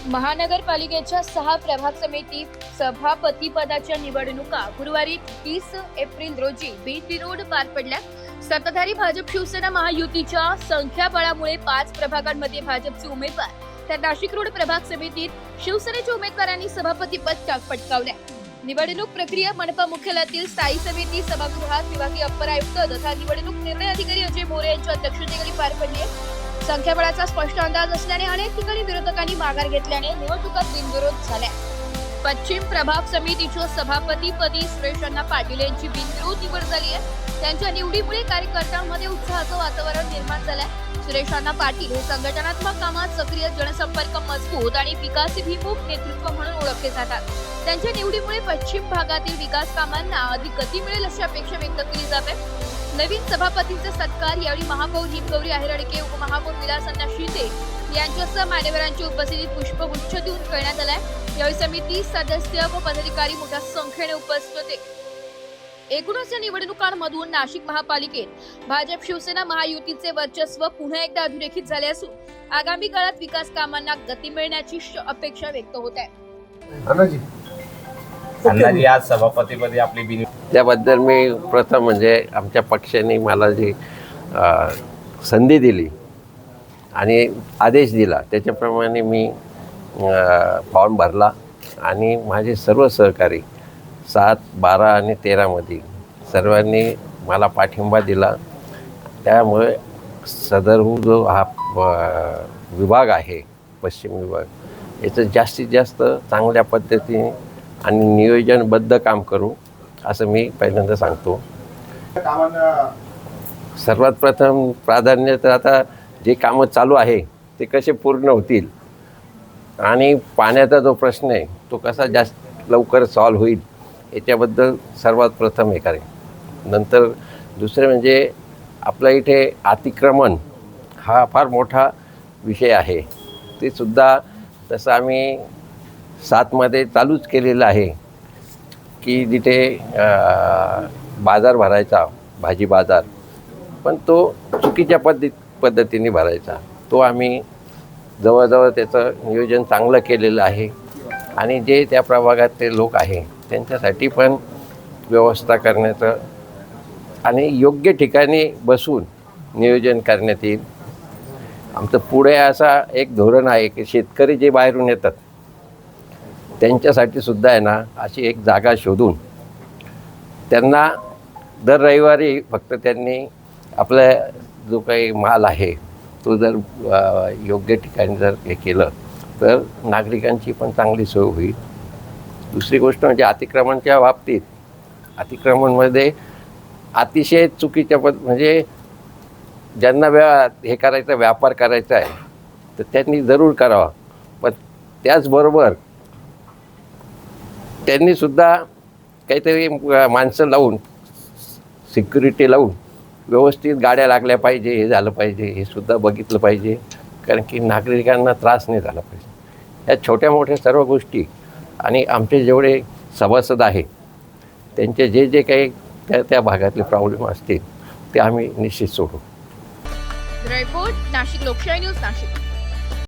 महानगरपालिकेच्या 6 प्रभाग समिती सभापती पदाच्या निवडणुका गुरुवारी 30 एप्रिल रोजी बिनविरोध पार पडल्या. सत्ताधारी भाजप शिवसेना महायुतीच्या संख्याबळामुळे 5 प्रभागांमध्ये भाजपचे उमेदवार तर नाशिक रोड प्रभाग समितीत शिवसेनेच्या उमेदवारांनी सभापती पद पटकावले. निवडणूक प्रक्रिया मनपा मुख्यालयातील स्थायी समिती सभागृहात विभागीय अप्पर आयुक्त तथा निवडणूक निर्णय अधिकारी अजय मोरे यांच्या अध्यक्षतेखाली पार पडली. संख्याबळाचा स्पष्ट अंदाज असल्याने अनेक ठिकाणी विरोधकांनी माघार घेतल्याने निवडणुका बिनविरोध झाल्या. पश्चिम प्रभाग समितीच्या सभापतीपदी सुरेश अण्णा पाटील यांची बिनविरोध निवड झाली आहे. त्यांच्या निवडीमुळे कार्यकर्त्यांमध्ये उत्साहाचं वातावरण निर्माण झालंय. सुरेश अण्णा पाटील हे संघटनात्मक कामात सक्रिय, जनसंपर्क मजबूत आणि विकासाभिमुख नेतृत्व म्हणून ओळखले जातात. त्यांच्या निवडीमुळे पश्चिम भागातील विकास कामांना अधिक गती मिळेल अशी अपेक्षा व्यक्त केली जाते. नवीन सभापतींचा सत्कार यावेळी महापौर हिमगौरी आहेरडके, उपमहापौर विलास अण्णा शिंदे यांच्यासह मान्यवरांच्या उपस्थितीत पुष्पगुच्छ देऊन करण्यात आलाय. यावेळी समिती सदस्य व पदाधिकारी मोठ्या संख्येने उपस्थित होते. एकूणच या निवडणुकांमधून नाशिक महापालिकेत भाजप शिवसेना महायुतीचे वर्चस्व पुन्हा एकदा अधोरेखित झाले असून आगामी काळात विकास कामांना गती मिळण्याची अपेक्षा व्यक्त होत आहे. अण्णाजी आज सभापतीपदी आपली बिनविरोध त्याबद्दल मी प्रथम म्हणजे आमच्या पक्षाने मला जी संधी दिली आणि आदेश दिला त्याच्याप्रमाणे मी फॉर्म भरला आणि माझे सर्व सहकारी 7, 12 आणि 13 सर्वांनी मला पाठिंबा दिला. त्यामुळे सदरहून जो हा विभाग आहे पश्चिम विभाग याचं जास्तीत जास्त चांगल्या पद्धतीने आणि नियोजनबद्ध काम करू असं मी पहिल्यांदा सांगतो. सर्वात प्रथम प्राधान्य तर आता जे कामं चालू आहे ते कसे पूर्ण होतील आणि पाण्याचा जो प्रश्न आहे तो कसा जास्त लवकर सॉल्व्ह होईल याच्याबद्दल सर्वात प्रथम हे करेन. नंतर दुसरे म्हणजे आपल्या इथे अतिक्रमण हा फार मोठा विषय आहे. ते सुद्धा तसं आम्ही 7 चालूच केलेलं आहे की जिथे बाजार भरायचा, भाजी बाजार, पण तो चुकीच्या पद्धतीने भरायचा. तो आम्ही जवळजवळ त्याचं नियोजन चांगलं केलेलं आहे आणि जे त्या प्रभागातले लोक आहे त्यांच्यासाठी पण व्यवस्था करण्याचं आणि योग्य ठिकाणी बसून नियोजन करण्यात येईल. आमचं पुढे असा एक धोरण आहे की शेतकरी जे बाहेरून येतात त्यांच्यासाठी सुद्धा आहे ना अशी एक जागा शोधून त्यांना दर रविवारी फक्त त्यांनी आपला जो काही माल आहे तो जर योग्य ठिकाणी जर हे केलं तर नागरिकांची पण चांगली सोय होईल. दुसरी गोष्ट म्हणजे अतिक्रमणच्या बाबतीत अतिक्रमणमध्ये अतिशय चुकीच्या म्हणजे ज्यांना हे करायचं व्यापार करायचा आहे तर त्यांनी जरूर करावा, पण त्याचबरोबर त्यांनीसुद्धा काहीतरी माणसं लावून सिक्युरिटी लावून व्यवस्थित गाड्या लागल्या पाहिजे, हे झालं पाहिजे, हे सुद्धा बघितलं पाहिजे, कारण की नागरिकांना त्रास नाही झाला पाहिजे. या छोट्या मोठ्या सर्व गोष्टी आणि आमचे जेवढे सभासद आहे त्यांचे जे जे काही त्या भागातले प्रॉब्लेम असतील ते आम्ही निश्चित सोडू. रिपोर्ट नाशिक लोकशाही न्यूज नाशिक.